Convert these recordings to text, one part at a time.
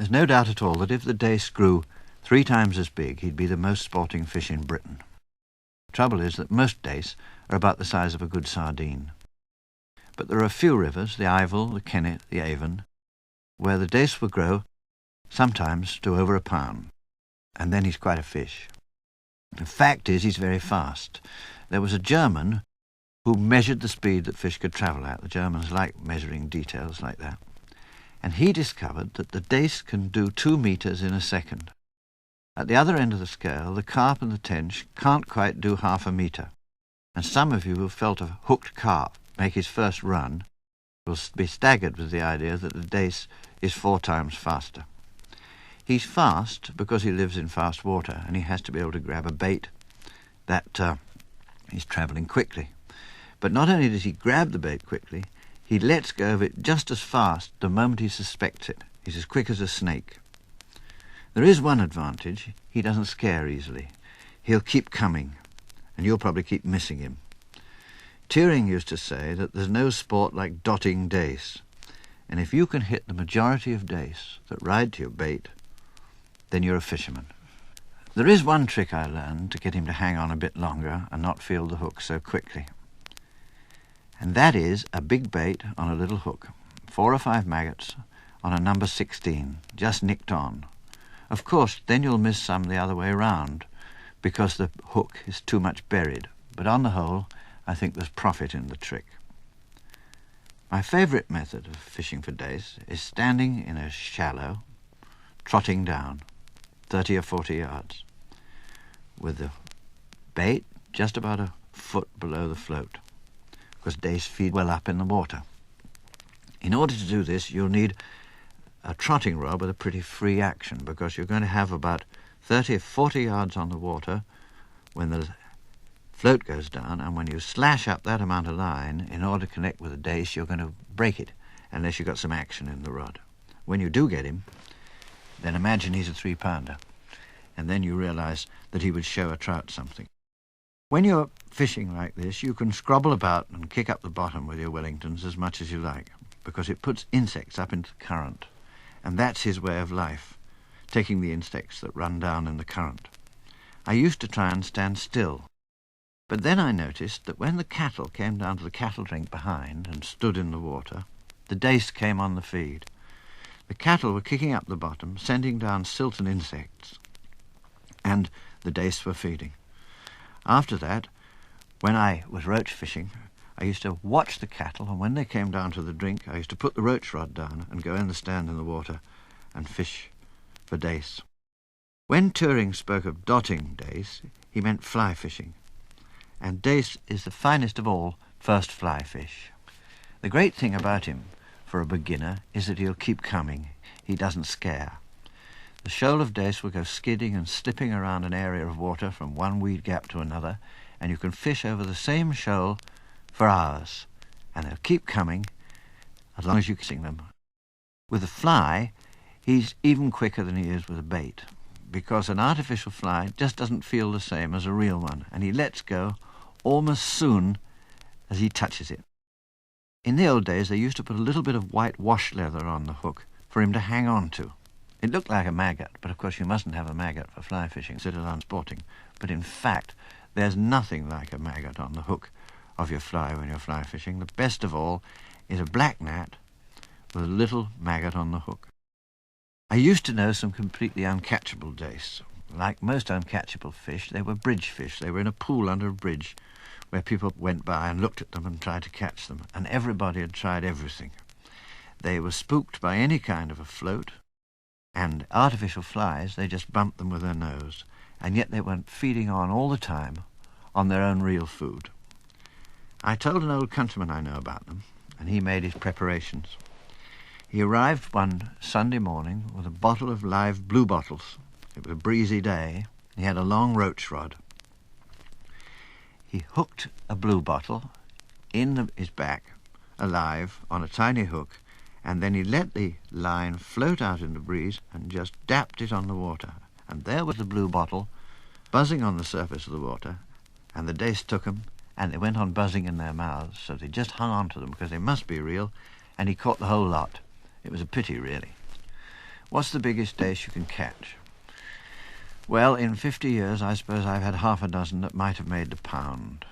There's no doubt at all that if the dace grew 3 times as big, he'd be the most sporting fish in Britain. The trouble is that most dace are about the size of a good sardine. But there are a few rivers, the Ivell, the Kennet, the Avon, where the dace will grow sometimes to over a pound, and then he's quite a fish. The fact is he's very fast. There was a German who measured the speed that fish could travel at. The Germans like measuring details like that. And he discovered that the dace can do 2 meters in a second. At the other end of the scale, the carp and the tench can't quite do half a meter. And some of you who felt a hooked carp make his first run will be staggered with the idea that the dace is 4 times faster. He's fast because he lives in fast water, and he has to be able to grab a bait that is travelling quickly. But not only does he grab the bait quickly, he lets go of it just as fast the moment he suspects it. He's as quick as a snake. There is one advantage: he doesn't scare easily. He'll keep coming, and you'll probably keep missing him. Turing used to say that there's no sport like dotting dace, and if you can hit the majority of dace that ride to your bait, then you're a fisherman. There is one trick I learned to get him to hang on a bit longer and not feel the hook so quickly. And that is a big bait on a little hook, 4 or 5 maggots on a number 16, just nicked on. Of course, then you'll miss some the other way round, because the hook is too much buried. But on the whole, I think there's profit in the trick. My favourite method of fishing for dace is standing in a shallow, trotting down 30 or 40 yards, with the bait just about a foot below the float, because dace feed well up in the water. In order to do this, you'll need a trotting rod with a pretty free action, because you're going to have about 30 or 40 yards on the water when the float goes down, and when you slash up that amount of line in order to connect with the dace, you're going to break it unless you've got some action in the rod. When you do get him, then imagine he's a 3-pounder, and then you realise that he would show a trout something. When you're fishing like this, you can scrabble about and kick up the bottom with your Wellingtons as much as you like, because it puts insects up into the current, and that's his way of life, taking the insects that run down in the current. I used to try and stand still, but then I noticed that when the cattle came down to the cattle drink behind and stood in the water, the dace came on the feed. The cattle were kicking up the bottom, sending down silt and insects, and the dace were feeding. After that, when I was roach fishing, I used to watch the cattle, and when they came down to the drink, I used to put the roach rod down and go in the stand in the water and fish for dace. When Turing spoke of dotting dace, he meant fly fishing, and dace is the finest of all first fly fish. The great thing about him for a beginner is that he'll keep coming. He doesn't scare. The shoal of dace will go skidding and slipping around an area of water from one weed gap to another, and you can fish over the same shoal for hours, and they'll keep coming as long as you keep them. With a fly, he's even quicker than he is with a bait, because an artificial fly just doesn't feel the same as a real one, and he lets go almost soon as he touches it. In the old days, they used to put a little bit of white wash leather on the hook for him to hang on to. It looked like a maggot, but of course you mustn't have a maggot for fly fishing, considered unsporting. But in fact, there's nothing like a maggot on the hook of your fly when you're fly fishing. The best of all is a black gnat with a little maggot on the hook. I used to know some completely uncatchable dace. Like most uncatchable fish, they were bridge fish. They were in a pool under a bridge where people went by and looked at them and tried to catch them, and everybody had tried everything. They were spooked by any kind of a float, and artificial flies, they just bumped them with their nose, and yet they went feeding on all the time on their own real food. I told an old countryman I know about them, and he made his preparations. He arrived one Sunday morning with a bottle of live blue bottles. It was a breezy day. He had a long roach rod. He hooked a blue bottle in his back, alive, on a tiny hook, and then he let the line float out in the breeze and just dapped it on the water. And there was the blue bottle, buzzing on the surface of the water, and the dace took them, and they went on buzzing in their mouths, so they just hung on to them because they must be real, and he caught the whole lot. It was a pity, really. What's the biggest dace you can catch? Well, in 50 years, I suppose I've had half a dozen that might have made a pound.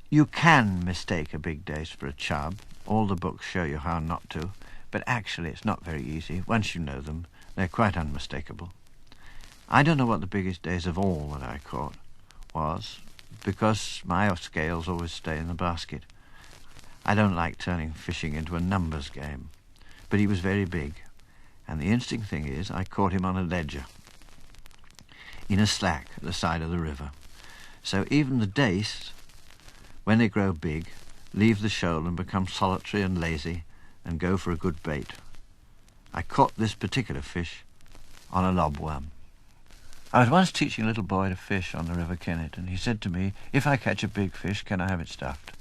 You can mistake a big dace for a chub. All the books show you how not to, but actually it's not very easy. Once you know them, they're quite unmistakable. I don't know what the biggest dace of all that I caught was, because my scales always stay in the basket. I don't like turning fishing into a numbers game, but he was very big. And the interesting thing is, I caught him on a ledger, in a slack at the side of the river. So even the dace, when they grow big, leave the shoal and become solitary and lazy and go for a good bait. I caught this particular fish on a lobworm. I was once teaching a little boy to fish on the River Kennet, and he said to me, if I catch a big fish, can I have it stuffed?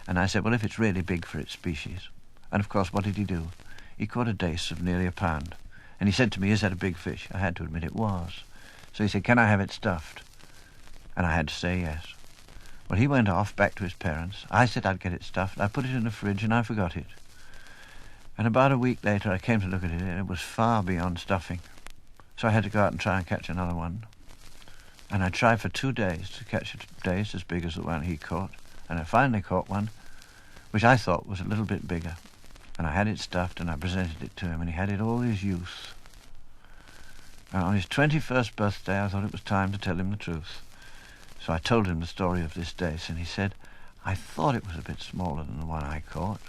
And I said, well, if it's really big for its species. And of course, what did he do? He caught a dace of nearly a pound. And he said to me, is that a big fish? I had to admit it was. So he said, can I have it stuffed? And I had to say yes. Well, he went off back to his parents. I said I'd get it stuffed. I put it in the fridge and I forgot it. And about a week later, I came to look at it, and it was far beyond stuffing. So I had to go out and try and catch another one. And I tried for 2 days to catch a dace as big as the one he caught. And I finally caught one, which I thought was a little bit bigger. And I had it stuffed, and I presented it to him, and he had it all his youth. And on his 21st birthday, I thought it was time to tell him the truth. So I told him the story of this dace, and he said, I thought it was a bit smaller than the one I caught.